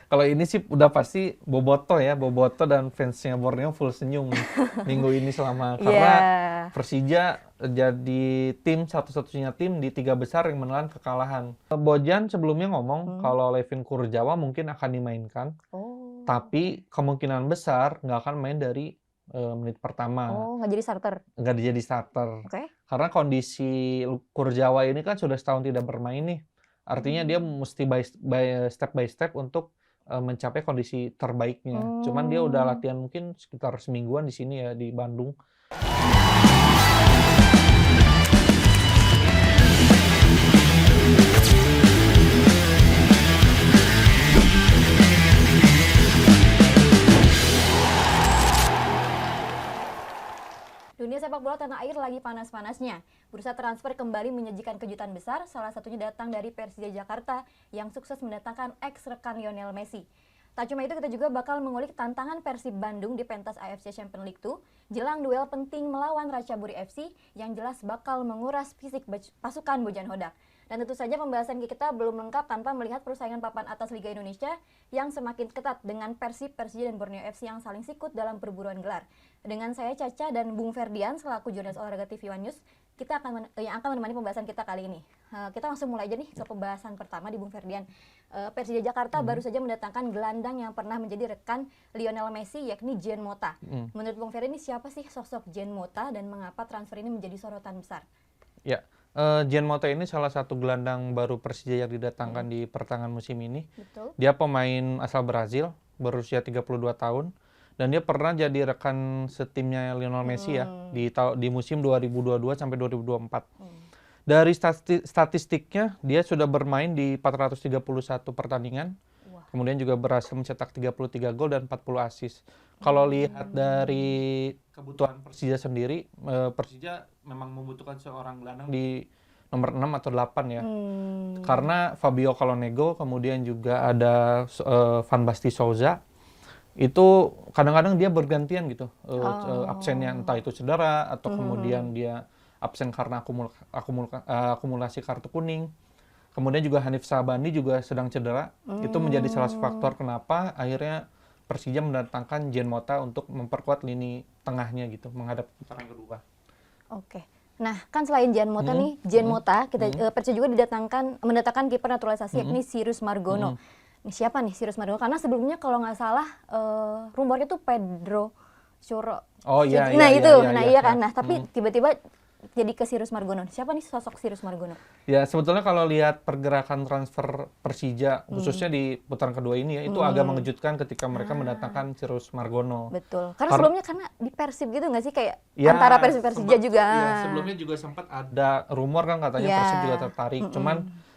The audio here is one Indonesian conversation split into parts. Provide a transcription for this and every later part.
Kalau ini sih udah pasti Boboto ya, Boboto dan fansnya Borneo full senyum nih minggu ini karena Iya. Persija jadi tim satu-satunya tim di 3 besar yang menelan kekalahan. Bojan sebelumnya ngomong Hmm. kalau Levin Kurzawa mungkin akan dimainkan, Oh. tapi kemungkinan besar nggak akan main dari menit pertama, Oh, nggak jadi starter. nggak jadi starter. Oke. Karena kondisi Kurzawa ini kan sudah setahun tidak bermain nih. Artinya dia mesti step by step untuk mencapai kondisi terbaiknya. Cuman dia udah Hmm. latihan mungkin sekitar semingguan di sini ya di Bandung. Dunia sepak bola tanah air lagi panas-panasnya. Bursa transfer kembali menyajikan kejutan besar, salah satunya datang dari Persija Jakarta yang sukses mendatangkan ex-rekan Lionel Messi. Tak cuma itu, kita juga bakal mengulik tantangan Persib Bandung di pentas AFC Champions League 2 jelang duel penting melawan Ratchaburi FC yang jelas bakal menguras fisik pasukan Bojan Hodak. Dan tentu saja pembahasan kita belum lengkap tanpa melihat persaingan papan atas Liga Indonesia yang semakin ketat dengan Persib, Persija, dan Borneo FC yang saling sikut dalam perburuan gelar. Dengan saya Caca dan Bung Ferdian selaku jurnalis olahraga TV One News, kita yang akan menemani pembahasan kita kali ini. Kita langsung mulai aja nih ke pembahasan pertama di Bung Ferdian. Persija Jakarta baru saja mendatangkan gelandang yang pernah menjadi rekan Lionel Messi, yakni Jean Mota. Menurut Bung Ferdian, ini siapa sih sosok Jean Mota dan mengapa transfer ini menjadi sorotan besar? Ya, Jean Mota ini salah satu gelandang baru Persija yang didatangkan di pertengahan musim ini. Betul. Dia pemain asal Brazil, berusia 32 tahun. Dan dia pernah jadi rekan setimnya Lionel Messi ya di musim 2022 sampai 2024. Dari statistiknya dia sudah bermain di 431 pertandingan. Wah. Kemudian juga berhasil mencetak 33 gol dan 40 assist. Kalau lihat dari kebutuhan Persija sendiri, Persija memang membutuhkan seorang gelandang di nomor 6 atau 8 ya. Karena Fabio Calonego, kemudian juga ada Van Basten Souza, itu kadang-kadang dia bergantian gitu absennya, entah itu cedera atau kemudian dia absen karena akumulasi kartu kuning. Kemudian juga Hanif Sabandi juga sedang cedera. Itu menjadi salah satu faktor kenapa akhirnya Persija mendatangkan Jean Mota untuk memperkuat lini tengahnya gitu menghadap putaran kedua. Oke. Nah, kan selain Jean Mota nih, Jean Mota, Persija juga mendatangkan kiper naturalisasi yakni Sirius Margono. Ini siapa nih Sirius Margono? Karena sebelumnya kalau nggak salah rumornya tuh Pedro Churro. Oh iya, Nah iya, itu, iya, iya iya. kan. Nah tapi tiba-tiba jadi ke Sirius Margono. Siapa nih sosok Sirius Margono? Ya sebetulnya kalau lihat pergerakan transfer Persija khususnya di putaran kedua ini ya, itu agak mengejutkan ketika mereka mendatangkan Sirius Margono. Betul. Karena sebelumnya di Persib gitu nggak sih, kayak Ya, antara Persib Persija juga. Ya, sebelumnya juga sempat ada rumor kan katanya Ya. Persib juga tertarik. Cuman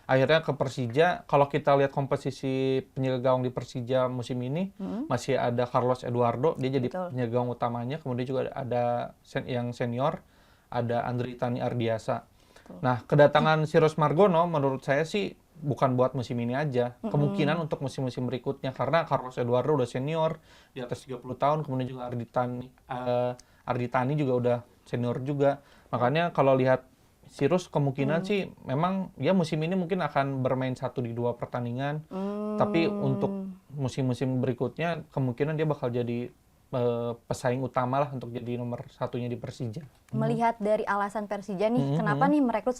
akhirnya ke Persija, kalau kita lihat komposisi penjaga gawang di Persija musim ini, masih ada Carlos Eduardo, dia jadi penjaga gawang utamanya. Kemudian juga ada yang senior, ada Andri Tani Ardiasa. Nah, kedatangan Sirius Margono menurut saya sih bukan buat musim ini aja. Kemungkinan untuk musim-musim berikutnya, karena Carlos Eduardo udah senior, di atas 30 tahun, kemudian juga Arditani juga udah senior juga. Makanya kalau lihat Sirius kemungkinan sih memang ya musim ini mungkin akan bermain 1 di 2 pertandingan. Tapi untuk musim-musim berikutnya kemungkinan dia bakal jadi pesaing utama lah untuk jadi nomor 1-nya di Persija. Melihat dari alasan Persija nih, kenapa nih merekrut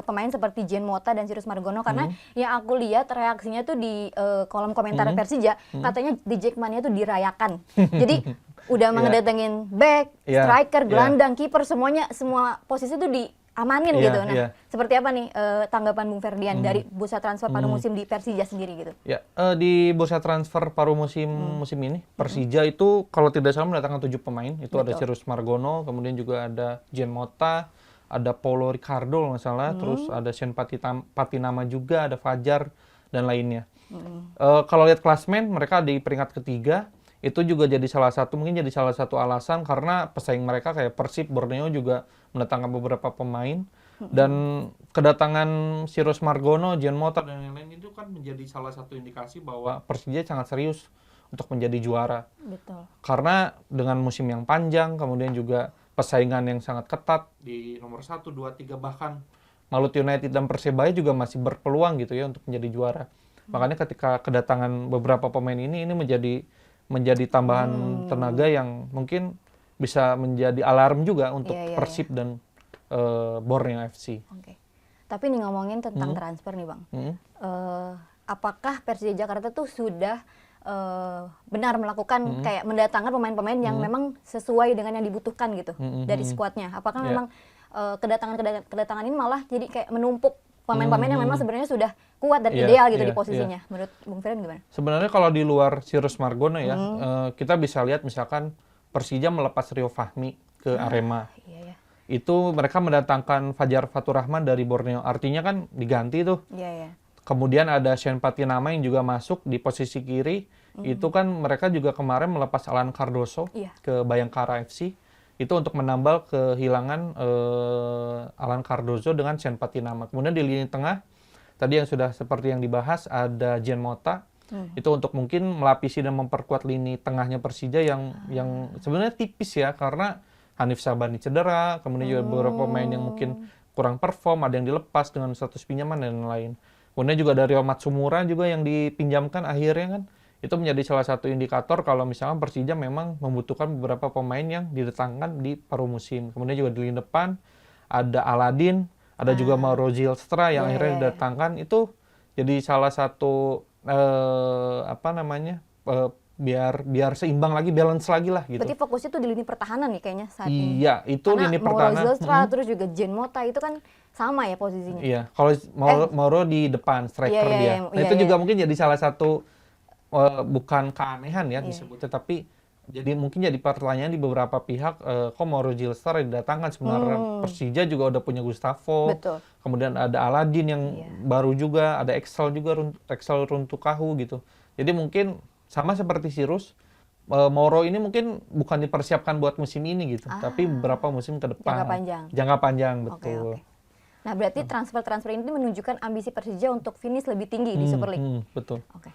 pemain seperti Jean Mota dan Sirius Margono? Karena yang aku lihat reaksinya tuh di kolom komentar Persija, katanya di Jackmania tuh dirayakan. Jadi udah mengedatengin back, striker, gelandang, kiper, semua posisi tuh diamanin gitu. Nah, seperti apa nih tanggapan Bung Ferdian dari bursa transfer paruh musim di Persija sendiri gitu? Ya, di bursa transfer paruh musim ini, Persija itu kalau tidak salah mendatangkan 7 pemain. Itu ada Sirius Margono, kemudian juga ada Jean Mota, ada Paulo Ricardo kalau nggak salah, terus ada Sean Patinama juga, ada Fajar, dan lainnya. Kalau lihat klasmen, mereka di peringkat ketiga. Itu juga mungkin jadi salah satu alasan karena pesaing mereka kayak Persib, Borneo juga mendatangkan beberapa pemain. Dan kedatangan Sirius Margono, Jean Mota, dan lain-lain itu kan menjadi salah satu indikasi bahwa Persija sangat serius untuk menjadi juara. Betul. Karena dengan musim yang panjang, kemudian juga persaingan yang sangat ketat di nomor 1, 2, 3, bahkan Malut United dan Persebaya juga masih berpeluang gitu ya untuk menjadi juara. Makanya ketika kedatangan beberapa pemain ini menjadi tambahan tenaga yang mungkin bisa menjadi alarm juga untuk Persib dan Borneo FC. Oke. Tapi nih ngomongin tentang transfer nih Bang, apakah Persija Jakarta tuh sudah benar melakukan kayak mendatangkan pemain-pemain yang memang sesuai dengan yang dibutuhkan gitu dari skuadnya? Apakah memang kedatangan ini malah jadi kayak menumpuk pemain-pemain yang memang sebenarnya sudah kuat dan ideal gitu di posisinya? Menurut Bung Ferdian gimana? Sebenarnya kalau di luar Sirus Margono ya, kita bisa lihat misalkan Persija melepas Rio Fahmi ke Arema. Itu mereka mendatangkan Fajar Faturrahman dari Borneo. Artinya kan diganti tuh. Kemudian ada Shane Patinama yang juga masuk di posisi kiri. Itu kan mereka juga kemarin melepas Alan Cardoso ke Bayangkara FC. Itu untuk menambal kehilangan Alan Cardoso dengan Shane Patinama. Kemudian di lini tengah, tadi yang sudah seperti yang dibahas, ada Jean Mota. Itu untuk mungkin melapisi dan memperkuat lini tengahnya Persija yang sebenarnya tipis ya, karena Hanif Sabani cedera, kemudian juga beberapa pemain yang mungkin kurang perform, ada yang dilepas dengan status pinjaman dan lain-lain. Kemudian juga dari Matsumura juga yang dipinjamkan akhirnya kan, itu menjadi salah satu indikator kalau misalnya Persija memang membutuhkan beberapa pemain yang didatangkan di paruh musim. Kemudian juga di lini depan ada Aladin, ada juga Mauro Zylstra yang akhirnya didatangkan. Itu jadi salah satu biar seimbang lagi, balance lagi lah gitu. Berarti fokusnya tuh di lini pertahanan nih kayaknya saat ini. Iya, itu karena lini pertahanan. Mauro Zylstra terus juga Jean Mota itu kan sama ya posisinya. Iya, kalau Mauro di depan striker dia. Nah, itu juga mungkin jadi salah satu bukan keanehan ya disebutnya, tapi jadi mungkin jadi pertanyaan di beberapa pihak, kok Mauro Zylstra didatangkan, sebenarnya Persija juga udah punya Gustavo. Betul. Kemudian ada Aladin yang baru juga, ada Excel juga, Excel Runtukahu gitu. Jadi mungkin sama seperti Sirus, Mauro ini mungkin bukan dipersiapkan buat musim ini gitu, tapi beberapa musim ke depan. Jangka panjang, betul. Okay. Nah, berarti transfer-transfer ini menunjukkan ambisi Persija untuk finish lebih tinggi di Super League. Betul. Oke.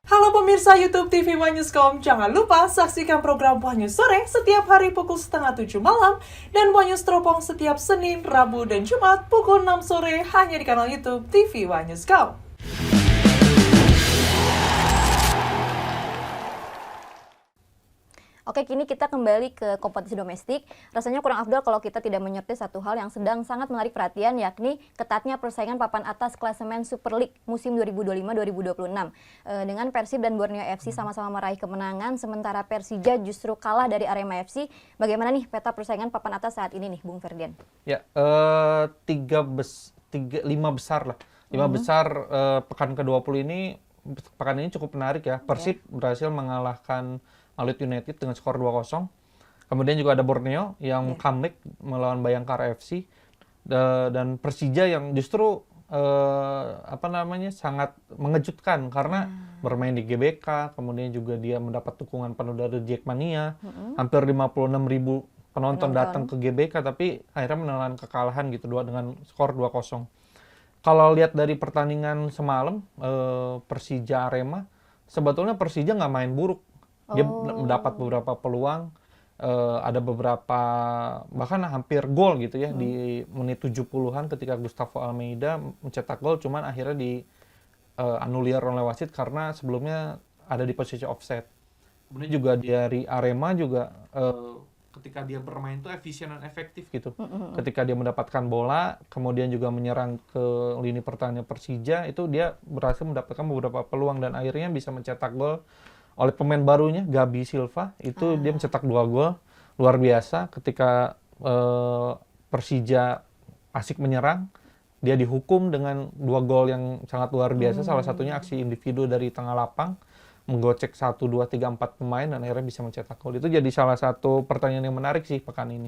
Halo pemirsa YouTube TV One Newscom, jangan lupa saksikan program One News Sore setiap hari pukul 6:30 malam dan One News Teropong setiap Senin, Rabu, dan Jumat pukul 6 sore hanya di kanal YouTube TV One Newscom. Oke, kini kita kembali ke kompetisi domestik. Rasanya kurang afdol kalau kita tidak menyortir satu hal yang sedang sangat menarik perhatian, yakni ketatnya persaingan papan atas klasemen Super League musim 2025-2026. Dengan Persib dan Borneo FC sama-sama meraih kemenangan, sementara Persija justru kalah dari Arema FC. Bagaimana nih peta persaingan papan atas saat ini nih, Bung Ferdian? Ya, 5 besar lah. 5 besar pekan ke-20 ini, pekan ini cukup menarik ya. Persib berhasil mengalahkan Malut United dengan skor 2-0. Kemudian juga ada Borneo yang comeback melawan Bayangkara FC, dan Persija yang justru sangat mengejutkan karena bermain di GBK, kemudian juga dia mendapat dukungan penuh dari Jackmania. Hampir 56.000 penonton datang ke GBK, tapi akhirnya menelan kekalahan gitu dengan skor 2-0. Kalau lihat dari pertandingan semalam Persija Arema, sebetulnya Persija nggak main buruk. Dia mendapat beberapa peluang, ada beberapa bahkan hampir gol gitu ya di menit 70-an ketika Gustavo Almeida mencetak gol, cuman akhirnya anulir oleh wasit karena sebelumnya ada di posisi offside. Kemudian juga dari Arema juga ketika dia bermain itu efisien dan efektif gitu. Ketika dia mendapatkan bola, kemudian juga menyerang ke lini pertahanan Persija, itu dia berhasil mendapatkan beberapa peluang dan akhirnya bisa mencetak gol oleh pemain barunya Gabi Silva. Itu dia mencetak 2 gol luar biasa. Ketika Persija asik menyerang, dia dihukum dengan 2 gol yang sangat luar biasa. Salah satunya aksi individu dari tengah lapang, menggocek 1, 2, 3, 4 pemain dan akhirnya bisa mencetak gol. Itu jadi salah satu pertanyaan yang menarik sih pekan ini.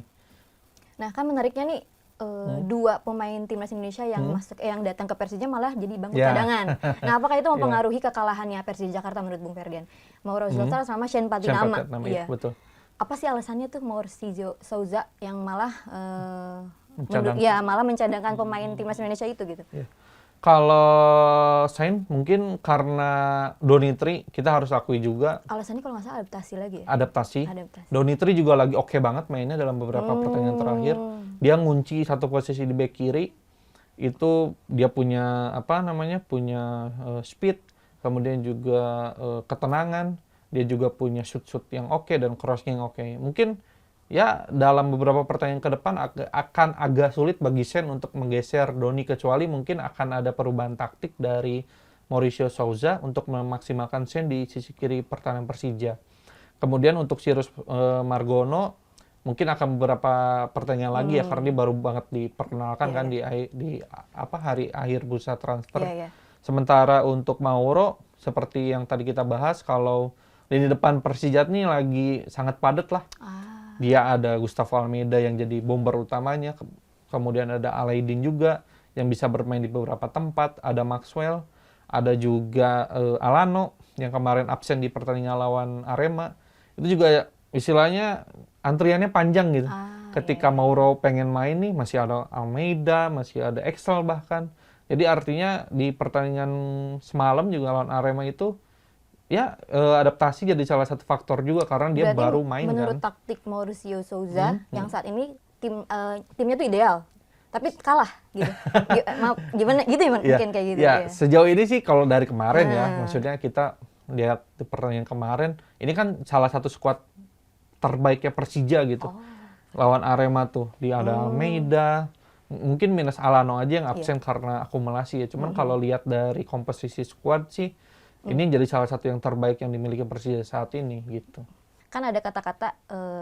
Nah, kan menariknya nih, 2 pemain timnas Indonesia yang yang datang ke Persija malah jadi bangku cadangan. Nah, apakah itu mempengaruhi kekalahannya Persija Jakarta menurut Bung Ferdian? Mauro Zylstra sama Shane Patinama. Iya, betul. Apa sih alasannya tuh Mauricio Souza yang malah mencadangkan pemain timnas Indonesia itu gitu? Yeah. Kalau Shane mungkin karena Donitri, kita harus akui juga. Alasannya kalau nggak salah adaptasi lagi ya? Adaptasi. Donitri juga lagi oke banget mainnya dalam beberapa pertandingan terakhir. Dia ngunci satu posisi di bek kiri. Itu dia punya speed, kemudian juga ketenangan, dia juga punya shoot yang oke dan crossing yang oke. Mungkin ya dalam beberapa pertandingan ke depan akan agak sulit bagi Sen untuk menggeser Doni, kecuali mungkin akan ada perubahan taktik dari Mauricio Souza untuk memaksimalkan Sen di sisi kiri pertahanan Persija. Kemudian untuk Cyrus Margono mungkin akan beberapa pertanyaan lagi ya, karena dia baru banget diperkenalkan kan di hari akhir bursa transfer. Sementara untuk Mauro, seperti yang tadi kita bahas, kalau lini depan Persija ini lagi sangat padat lah. Dia ada Gustavo Almeida yang jadi bomber utamanya, kemudian ada Alaidin juga yang bisa bermain di beberapa tempat, ada Maxwell, ada juga Alano yang kemarin absen di pertandingan lawan Arema. Itu juga istilahnya antriannya panjang gitu. Ketika Mauro pengen main nih, masih ada Almeida, masih ada Excel bahkan. Jadi artinya di pertandingan semalam juga lawan Arema itu ya adaptasi jadi salah satu faktor juga, karena dia baru main menurut kan. Taktik Mauricio Souza yang saat ini timnya tuh ideal, tapi kalah gitu. Gimana gitu ya, mungkin kayak gitu ya. Sejauh ini sih kalau dari kemarin ya, maksudnya kita lihat di pertandingan kemarin, ini kan salah satu skuad terbaiknya Persija gitu. Lawan Arema tuh, dia ada Almeida, mungkin minus Alano aja yang absen karena akumulasi ya. Cuman kalau lihat dari komposisi skuad sih, ini jadi salah satu yang terbaik yang dimiliki Persija saat ini gitu. Kan ada kata-kata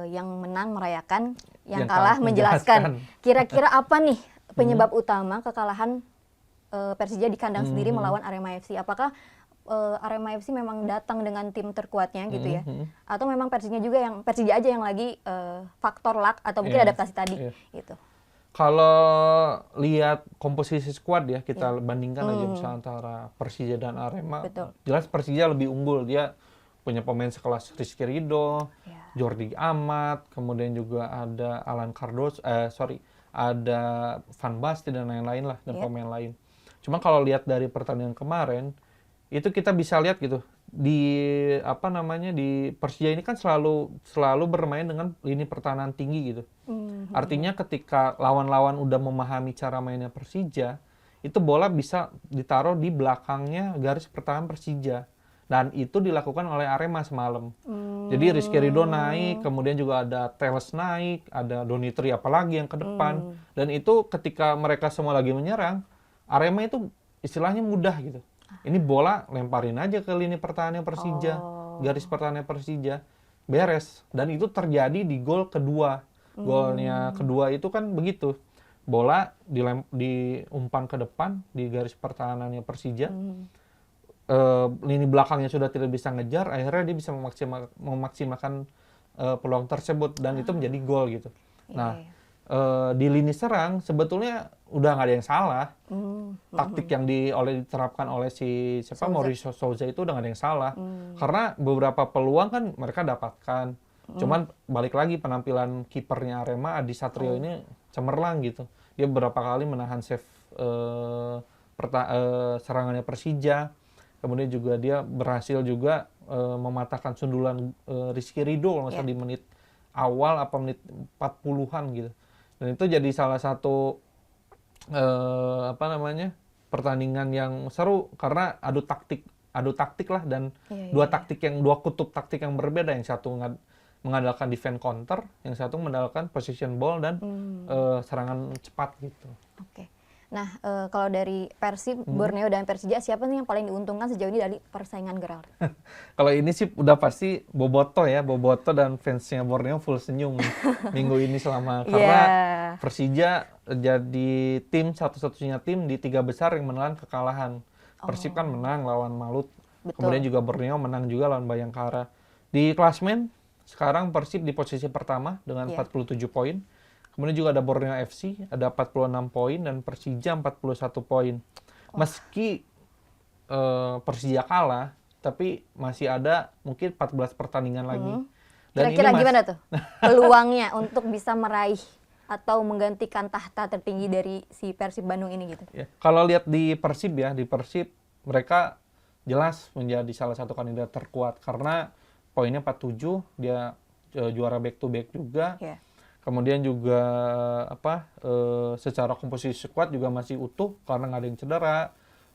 yang menang merayakan, yang kalah menjelaskan. Kira-kira apa nih penyebab utama kekalahan Persija di kandang sendiri melawan Arema FC? Apakah Arema FC memang datang dengan tim terkuatnya gitu ya? Atau memang Persija aja yang lagi faktor luck atau mungkin adaptasi tadi gitu? Kalau lihat komposisi skuad ya, kita bandingkan aja misalnya antara Persija dan Arema. Jelas Persija lebih unggul, dia punya pemain sekelas Rizky Ridho, Jordi Amat, kemudian juga ada Alan Cardoso, ada Van Basten dan lain-lain lah, dan pemain lain. Cuma kalau lihat dari pertandingan kemarin, itu kita bisa lihat gitu, di Persija ini kan selalu bermain dengan lini pertahanan tinggi gitu. Artinya ketika lawan-lawan udah memahami cara mainnya Persija, itu bola bisa ditaruh di belakangnya garis pertahanan Persija. Dan itu dilakukan oleh Arema semalam. Jadi Rizky Ridho naik, kemudian juga ada Teles naik, ada Donitri apalagi yang ke depan. Dan itu ketika mereka semua lagi menyerang, Arema itu istilahnya mudah gitu. Ini bola lemparin aja ke lini pertahanan Persija, garis pertahanan Persija, beres. Dan itu terjadi di gol kedua. Golnya kedua itu kan begitu. Bola diumpan ke depan di garis pertahanannya Persija. Lini belakangnya sudah tidak bisa ngejar, akhirnya dia bisa memaksimalkan peluang tersebut dan itu menjadi gol gitu. Di lini serang sebetulnya udah nggak ada yang salah. Taktik yang diterapkan oleh Mauricio Souza itu udah nggak ada yang salah. Karena beberapa peluang kan mereka dapatkan. Cuman balik lagi penampilan kipernya Arema, Adi Satrio ini cemerlang gitu. Dia beberapa kali menahan save serangannya Persija. Kemudian juga dia berhasil juga mematahkan sundulan Rizky Ridho kalau nggak salah di menit awal apa menit 40-an gitu. Dan itu jadi salah satu pertandingan yang seru karena adu taktik lah, dan dua kutub taktik yang berbeda. Yang satu mengandalkan defense counter, yang satu mengandalkan position ball dan serangan cepat gitu. Nah, kalau dari Persib, Borneo dan Persija, siapa nih yang paling diuntungkan sejauh ini dari persaingan Gerald? Kalau ini sih udah pasti Boboto dan fansnya Borneo full senyum minggu ini karena Persija jadi satu-satunya tim di 3 besar yang menelan kekalahan. Persib kan menang lawan Malut, kemudian juga Borneo menang juga lawan Bayangkara. Di klasmen sekarang Persib di posisi pertama dengan 47 poin. Kemudian juga ada Borneo FC, ada 46 poin, dan Persija 41 poin. Meski Persija kalah, tapi masih ada mungkin 14 pertandingan lagi. Dan kira-kira gimana tuh peluangnya untuk bisa meraih atau menggantikan tahta tertinggi dari si Persib Bandung ini gitu? Kalau lihat di Persib mereka jelas menjadi salah satu kandidat terkuat. Karena poinnya 47, dia juara back to back juga. Kemudian juga secara komposisi squad juga masih utuh karena nggak ada yang cedera,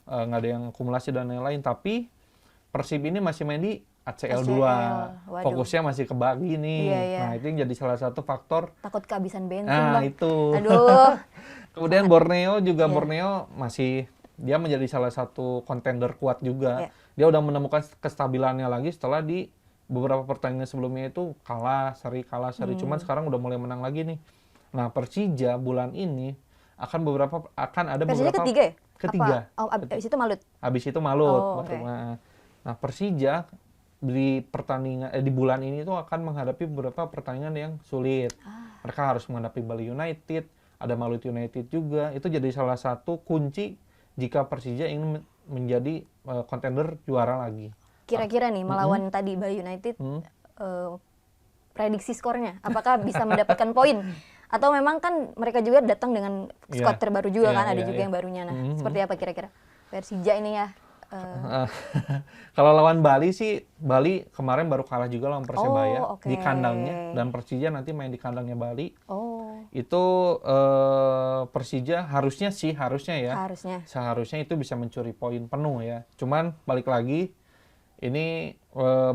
nggak ada yang akumulasi dan lain-lain. Tapi Persib ini masih main di ACL 2. Waduh. Fokusnya masih kebagi nih. Iya. Nah, itu yang jadi salah satu faktor. Takut kehabisan bensin, Nah, Bang. itu. Aduh. Kemudian Borneo juga, Iya. Borneo masih, dia menjadi salah satu kontender kuat juga. Iya. Dia udah menemukan kestabilannya lagi setelah di beberapa pertandingan sebelumnya itu kalah seri. Cuman sekarang udah mulai menang lagi nih. Nah, Persija bulan ini akan ada Persija beberapa ketiga ya? Ketiga. Apa? Abis itu Malut. Habis itu Malut. Oh, oke. Nah, Persija di bulan ini tuh akan menghadapi beberapa pertandingan yang sulit. Mereka harus menghadapi Bali United, ada Malut United juga. Itu jadi salah satu kunci jika Persija ingin menjadi kontender juara lagi. Kira-kira nih melawan tadi Bali United, prediksi skornya, apakah bisa mendapatkan poin? Atau memang kan mereka juga datang dengan squad terbaru juga kan, ada juga yang barunya. Nah, seperti apa kira-kira Persija ini ya? Kalau lawan Bali sih, Bali kemarin baru kalah juga lawan Persebaya oke. di kandangnya, dan Persija nanti main di kandangnya Bali. Oh, Itu Persija harusnya ya. Seharusnya itu bisa mencuri poin penuh ya. Cuman balik lagi, ini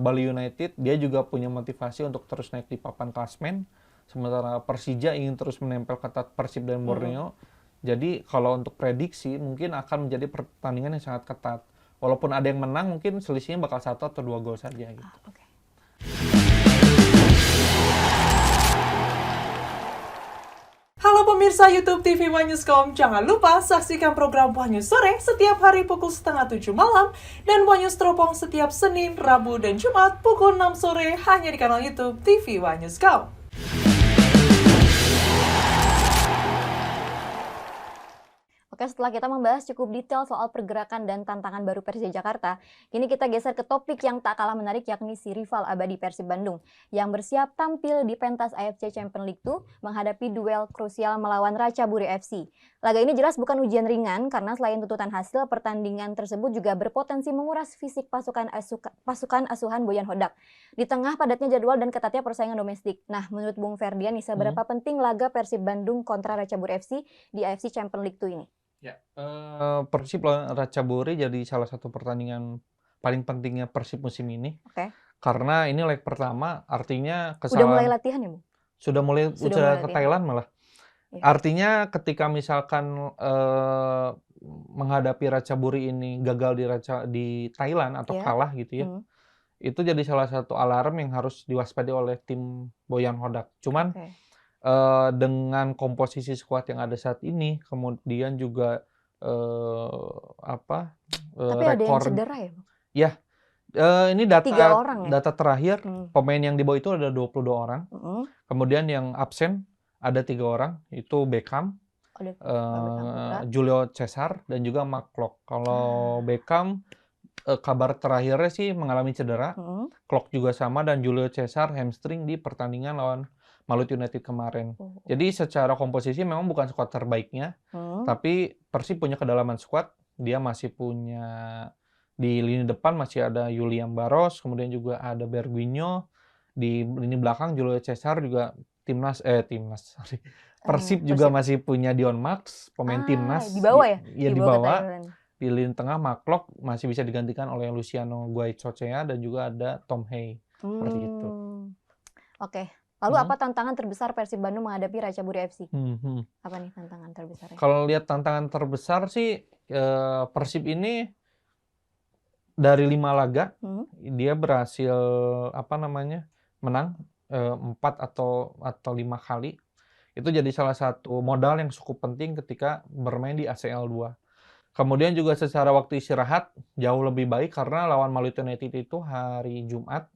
Bali United dia juga punya motivasi untuk terus naik di papan klasmen. Sementara Persija ingin terus menempel ketat Persib dan Borneo. Jadi kalau untuk prediksi mungkin akan menjadi pertandingan yang sangat ketat. Walaupun ada yang menang, mungkin selisihnya bakal 1 atau 2 gol saja gitu. Oke. Halo pemirsa YouTube TV One Newscom, jangan lupa saksikan program One News Sore setiap hari pukul 6:30 malam dan One News Teropong setiap Senin, Rabu, dan Jumat pukul 6 sore hanya di kanal YouTube TV One Newscom. Oke, setelah kita membahas cukup detail soal pergerakan dan tantangan baru Persija Jakarta, kini kita geser ke topik yang tak kalah menarik, yakni si rival abadi Persib Bandung yang bersiap tampil di pentas AFC Champions League 2 menghadapi duel krusial melawan Ratchaburi FC. Laga ini jelas bukan ujian ringan karena selain tuntutan hasil, pertandingan tersebut juga berpotensi menguras fisik pasukan asuhan Boyan Hodak di tengah padatnya jadwal dan ketatnya persaingan domestik. Nah, menurut Bung Ferdian, seberapa penting laga Persib Bandung kontra Ratchaburi FC di AFC Champions League 2 ini? Ya, Persib lawan Ratchaburi jadi salah satu pertandingan paling pentingnya Persib musim ini. Oke. Karena ini leg pertama, artinya Udah mulai latihan ya, Bu? Sudah mulai ke Thailand malah. Ya. Artinya ketika misalkan menghadapi Ratchaburi ini gagal di Thailand atau kalah gitu ya, itu jadi salah satu alarm yang harus diwaspadai oleh tim Boyan Hodak. Cuman dengan komposisi skuad yang ada saat ini, kemudian juga tapi ada yang cedera ya, Bang? Ya, ini data terakhir pemain yang dibawa itu ada 22 orang. Kemudian yang absen ada 3 orang, itu Beckham, Julio Cesar, dan juga Mark. Kalau Beckham kabar terakhirnya sih mengalami cedera, Klok juga sama, dan Julio Cesar hamstring di pertandingan lawan Malut United kemarin. Jadi secara komposisi memang bukan skuad terbaiknya, tapi Persib punya kedalaman skuad. Dia masih punya di lini depan masih ada Julian Barros, kemudian juga ada Berguinho, di lini belakang Julio Cesar juga Persib juga masih punya Dion Max, pemain timnas. Di bawah ya? Iya, di bawah. Di lini tengah Mark masih bisa digantikan oleh Luciano Guaicochea dan juga ada Tom Hay. Seperti itu. Oke. Lalu apa tantangan terbesar Persib Bandung menghadapi Ratchaburi FC? Apa nih tantangan terbesarnya? Kalau lihat tantangan terbesar sih, Persib ini dari 5 laga, dia berhasil menang 4 atau 5 kali. Itu jadi salah satu modal yang cukup penting ketika bermain di ACL 2. Kemudian juga secara waktu istirahat jauh lebih baik karena lawan Malut United itu hari Jumat.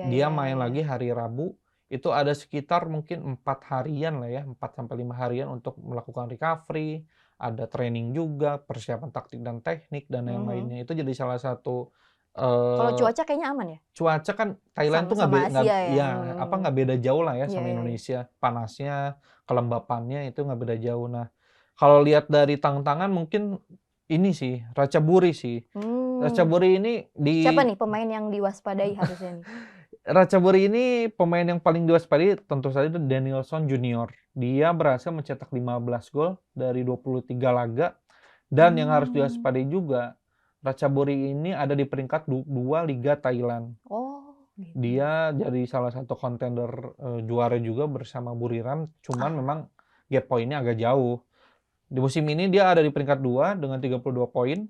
Dia main lagi hari Rabu. Itu ada sekitar mungkin 4 harian lah ya, 4-5 harian untuk melakukan recovery, ada training juga, persiapan taktik dan teknik, dan yang lainnya. Itu jadi salah satu... Kalau cuaca kayaknya aman ya? Cuaca kan Thailand tuh nggak beda jauh lah ya sama Indonesia. Panasnya, kelembapannya itu nggak beda jauh. Nah, kalau lihat dari tantangan mungkin ini sih, Ratchaburi sih. Ratchaburi ini Siapa nih pemain yang diwaspadai harusnya nih? Ratchaburi ini pemain yang paling diwaspadai tentu saja itu Danielson Junior. Dia berhasil mencetak 15 gol dari 23 laga. Dan yang harus diwaspadai juga, Ratchaburi ini ada di peringkat 2 Liga Thailand. Oh, gitu. Dia jadi salah satu kontender juara juga bersama Buriram, cuman memang gap poinnya agak jauh. Di musim ini dia ada di peringkat 2 dengan 32 poin,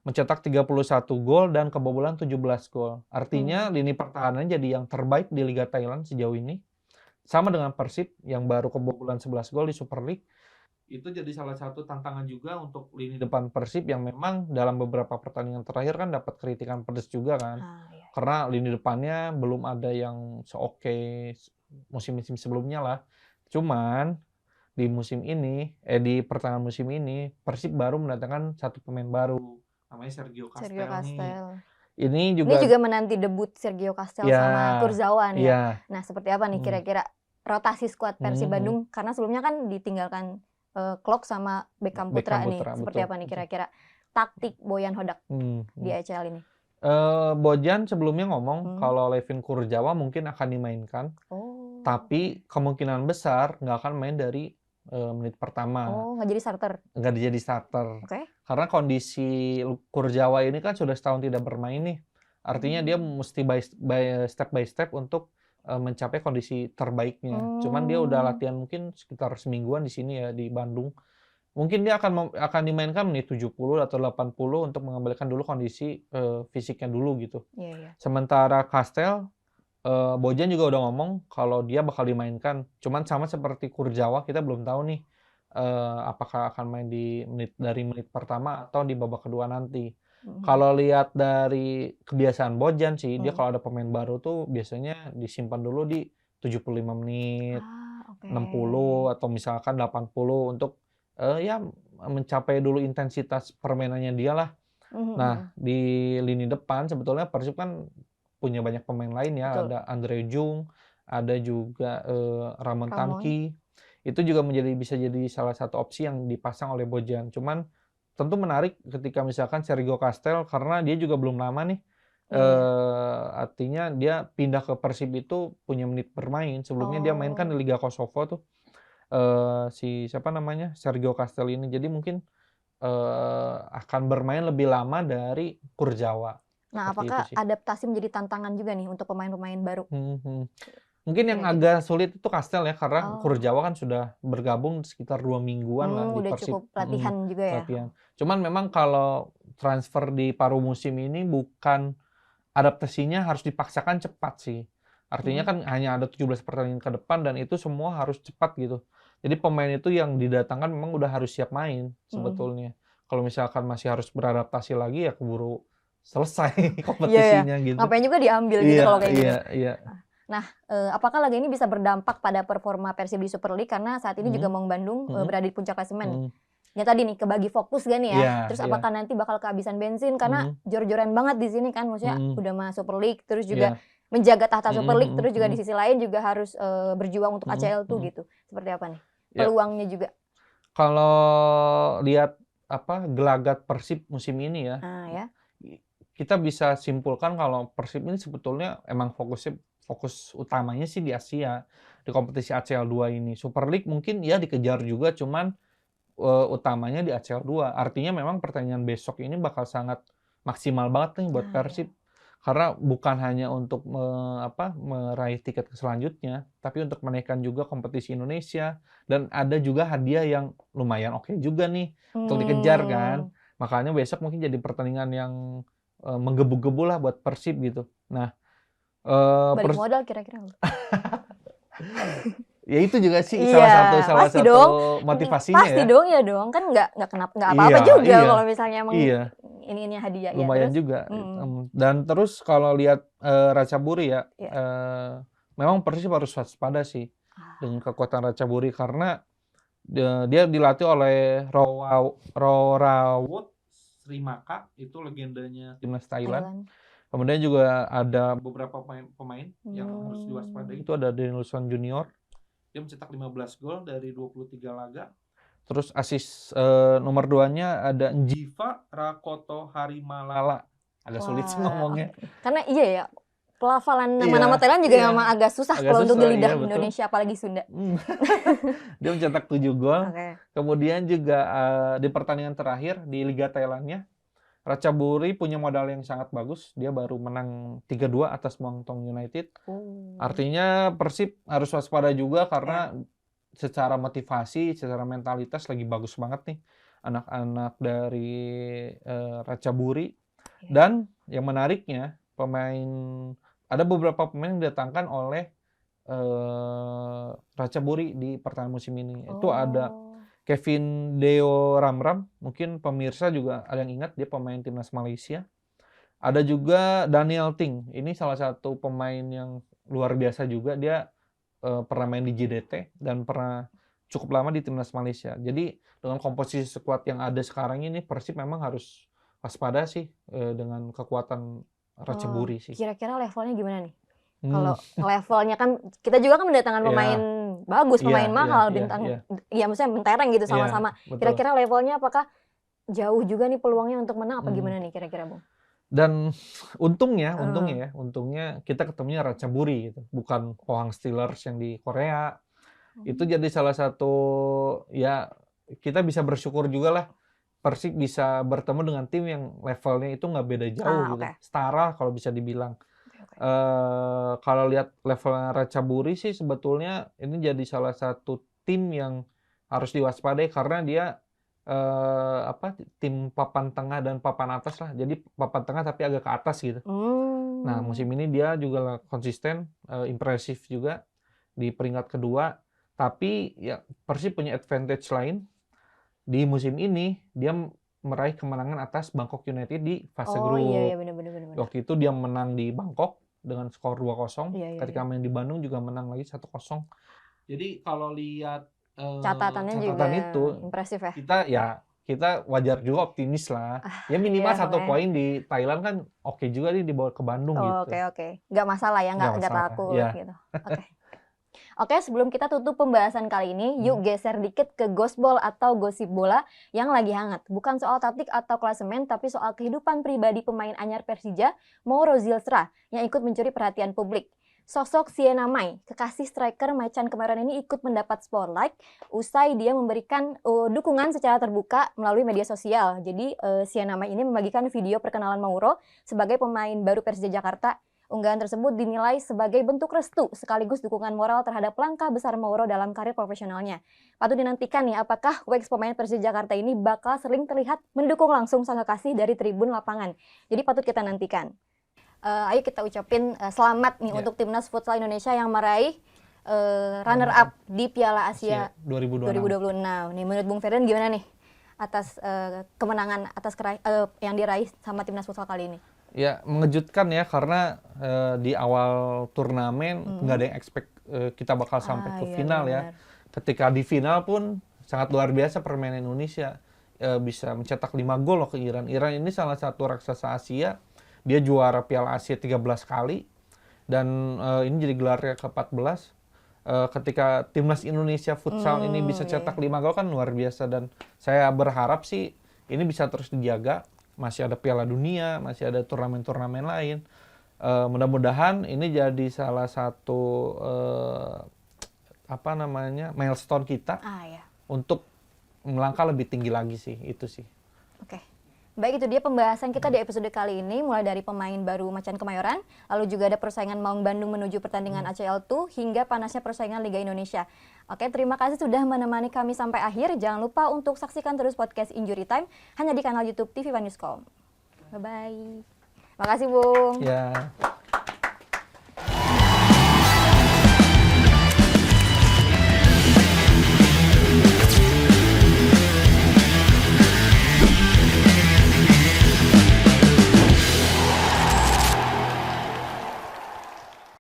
mencetak 31 gol dan kebobolan 17 gol. Artinya lini pertahanannya jadi yang terbaik di Liga Thailand sejauh ini. Sama dengan Persib yang baru kebobolan 11 gol di Super League. Itu jadi salah satu tantangan juga untuk lini depan Persib yang memang dalam beberapa pertandingan terakhir kan dapat kritikan pedas juga kan. Iya. Karena lini depannya belum ada yang seoke musim-musim sebelumnya lah. Cuman di musim ini, di pertengahan musim ini, Persib baru mendatangkan satu pemain baru. Namanya Sergio Castel nih. Ini juga menanti debut Sergio Castel sama Kurzawa nih ya. Nah, seperti apa nih kira-kira rotasi skuad Persib Bandung? Karena sebelumnya kan ditinggalkan Klok sama Beckham Putra nih. Seperti apa nih kira-kira taktik Boyan Hodak di ECL ini? Bojan sebelumnya ngomong kalau Levin Kurzawa mungkin akan dimainkan. Tapi kemungkinan besar nggak akan main dari menit pertama. Nggak jadi starter? Nggak jadi starter. Karena kondisi Kurzawa ini kan sudah setahun tidak bermain nih. Artinya dia mesti step by step untuk mencapai kondisi terbaiknya. Cuman dia udah latihan mungkin sekitar semingguan di sini ya di Bandung. Mungkin dia akan dimainkan menit 70 atau 80 untuk mengembalikan dulu kondisi fisiknya dulu gitu. Sementara Castel, Bojan juga udah ngomong kalau dia bakal dimainkan. Cuman sama seperti Kurzawa, kita belum tahu nih apakah akan main dari menit pertama atau di babak kedua nanti. Kalau lihat dari kebiasaan Bojan sih, dia kalau ada pemain baru tuh biasanya disimpan dulu di 75 menit, 60 atau misalkan 80 untuk ya mencapai dulu intensitas permainannya dia lah. Nah, di lini depan sebetulnya Persib kan punya banyak pemain lain ya. Ada Andre Jung, ada juga Ramon Tamki. Itu juga bisa jadi salah satu opsi yang dipasang oleh Bojan. Cuman tentu menarik ketika misalkan Sergio Castel karena dia juga belum lama nih. Artinya dia pindah ke Persib itu punya menit bermain. Sebelumnya dia mainkan di Liga Kosovo tuh. Siapa namanya? Sergio Castel ini. Jadi mungkin akan bermain lebih lama dari Kurzawa. Nah, apakah adaptasi menjadi tantangan juga nih untuk pemain-pemain baru? Mungkin yang agak sulit itu Castel ya, karena Kurzawa kan sudah bergabung sekitar 2 mingguan lah di Persib. Cukup latihan juga ya. Cuman memang kalau transfer di paruh musim ini bukan adaptasinya harus dipaksakan cepat sih. Artinya kan hanya ada 17 pertandingan ke depan dan itu semua harus cepat gitu. Jadi pemain itu yang didatangkan memang udah harus siap main sebetulnya. Kalau misalkan masih harus beradaptasi lagi ya keburu selesai kompetisinya gitu. Ngapain juga diambil gitu kalau kayak gitu. Nah, apakah laga ini bisa berdampak pada performa Persib di Super League karena saat ini juga Maung Bandung berada di puncak klasemen. Ya tadi nih kebagi fokus gak nih ya. Terus apakah nanti bakal kehabisan bensin karena jor-joran banget di sini kan, maksudnya udah masuk Super League terus juga menjaga tahta Super League terus juga di sisi lain juga harus berjuang untuk ACL tuh gitu. Seperti apa nih peluangnya juga? Kalau lihat gelagat Persib musim ini ya. Kita bisa simpulkan kalau Persib ini sebetulnya emang fokus utamanya sih di Asia, di kompetisi ACL 2 ini. Super League mungkin ya dikejar juga, cuman utamanya di ACL 2. Artinya memang pertandingan besok ini bakal sangat maksimal banget nih buat Persib. Karena bukan hanya untuk meraih tiket ke selanjutnya, tapi untuk menaikkan juga kompetisi Indonesia. Dan ada juga hadiah yang lumayan oke juga nih untuk dikejar kan. Makanya besok mungkin jadi pertandingan yang menggebu-gebu lah buat Persib gitu. Nah, balik modal kira-kira. Ya itu juga sih salah satu motivasinya pasti ya. Pasti dong ya dong, kan nggak apa-apa juga kalau misalnya emang ini hadiah lumayan juga. Dan terus kalau lihat Ratchaburi ya, memang Persib harus waspada sih dengan kekuatan Ratchaburi karena dia dilatih oleh Rorawut Srimaka, itu legendanya timnas Thailand. Kemudian juga ada beberapa pemain yang harus diwaspadai. Itu ada Danielson Junior. Dia mencetak 15 gol dari 23 laga. Terus asis nomor 2-nya ada Njiva Rakoto Harimalala. Agak sulit sih ngomongnya. Karena iya ya, pelafalan nama-nama Thailand juga memang agak susah kalau untuk di lidah iya, Indonesia, apalagi Sunda. Dia mencetak 7 gol. Oke. Kemudian juga di pertandingan terakhir di Liga Thailandnya, Ratchaburi punya modal yang sangat bagus. Dia baru menang 3-2 atas Muangthong United. Artinya Persib harus waspada juga karena secara motivasi, secara mentalitas lagi bagus banget nih anak-anak dari Ratchaburi. Dan yang menariknya, ada beberapa pemain yang didatangkan oleh Ratchaburi di pertandingan musim ini. Itu ada Kevin Deo Ramram, mungkin pemirsa juga ada yang ingat, dia pemain timnas Malaysia. Ada juga Daniel Ting, ini salah satu pemain yang luar biasa juga, dia pernah main di JDT dan pernah cukup lama di timnas Malaysia. Jadi dengan komposisi skuad yang ada sekarang ini, Persib memang harus waspada sih dengan kekuatan Ratchaburi sih. Kira-kira levelnya gimana nih? Kalau levelnya kan kita juga kan mendatangkan pemain bagus, pemain mahal, bintang, ya maksudnya mentereng gitu sama-sama. Kira-kira levelnya apakah jauh juga nih peluangnya untuk menang apa gimana nih kira-kira, Bung? Dan untungnya kita ketemunya Ratchaburi gitu, bukan Pohang Steelers yang di Korea. Itu jadi salah satu ya kita bisa bersyukur juga lah. Persib bisa bertemu dengan tim yang levelnya itu nggak beda jauh gitu, setara kalau bisa dibilang. Kalau lihat levelnya Ratchaburi sih sebetulnya ini jadi salah satu tim yang harus diwaspadai karena dia tim papan tengah dan papan atas lah. Jadi papan tengah tapi agak ke atas gitu. Nah musim ini dia juga konsisten, impresif juga di peringkat kedua. Tapi ya Persib punya advantage lain. Di musim ini dia meraih kemenangan atas Bangkok United di fase grup. Iya, benar. Waktu itu dia menang di Bangkok dengan skor 2-0. Ketika main di Bandung juga menang lagi 1-0. Jadi kalau lihat catatan juga itu impresif ya. Kita wajar juga optimis lah. Ya minimal 1 poin di Thailand kan oke juga nih dibawa ke Bandung gitu. Oke. Nggak masalah ya, nggak takut gitu. Oke, sebelum kita tutup pembahasan kali ini, yuk geser dikit ke Gosbol atau gosip bola yang lagi hangat. Bukan soal taktik atau klasemen, tapi soal kehidupan pribadi pemain anyar Persija, Mauro Zylstra, yang ikut mencuri perhatian publik. Sosok Siena Mai, kekasih striker macan kemarin ini ikut mendapat spotlight usai dia memberikan dukungan secara terbuka melalui media sosial. Jadi Siena Mai ini membagikan video perkenalan Mauro sebagai pemain baru Persija Jakarta. Unggahan tersebut dinilai sebagai bentuk restu sekaligus dukungan moral terhadap langkah besar Mauro dalam karir profesionalnya. Patut dinantikan nih, apakah Wex pemain Persija Jakarta ini bakal sering terlihat mendukung langsung sang kekasih dari tribun lapangan. Jadi patut kita nantikan. Ayo kita ucapin selamat nih untuk Timnas Futsal Indonesia yang meraih runner up di Piala Asia 2026. Nih menurut Bung Ferdan gimana nih atas kemenangan yang diraih sama Timnas Futsal kali ini? Ya mengejutkan ya karena di awal turnamen nggak ada yang expect kita bakal sampai ke final ya. Ketika di final pun sangat luar biasa permainan Indonesia, bisa mencetak 5 gol loh ke Iran. Iran ini salah satu raksasa Asia, dia juara Piala Asia 13 kali dan ini jadi gelarnya ke-14. Ketika timnas Indonesia futsal ini bisa cetak 5 gol kan luar biasa dan saya berharap sih ini bisa terus dijaga. Masih ada Piala Dunia, masih ada turnamen-turnamen lain. Mudah-mudahan ini jadi salah satu milestone kita untuk melangkah lebih tinggi lagi sih, itu sih. Oke. Baik, itu dia pembahasan kita di episode kali ini, mulai dari pemain baru Macan Kemayoran, lalu juga ada persaingan Maung Bandung menuju pertandingan ACL2, hingga panasnya persaingan Liga Indonesia. Oke, terima kasih sudah menemani kami sampai akhir. Jangan lupa untuk saksikan terus podcast Injury Time hanya di kanal YouTube TV One Newscom. Bye-bye. Makasih, Bung. Ya.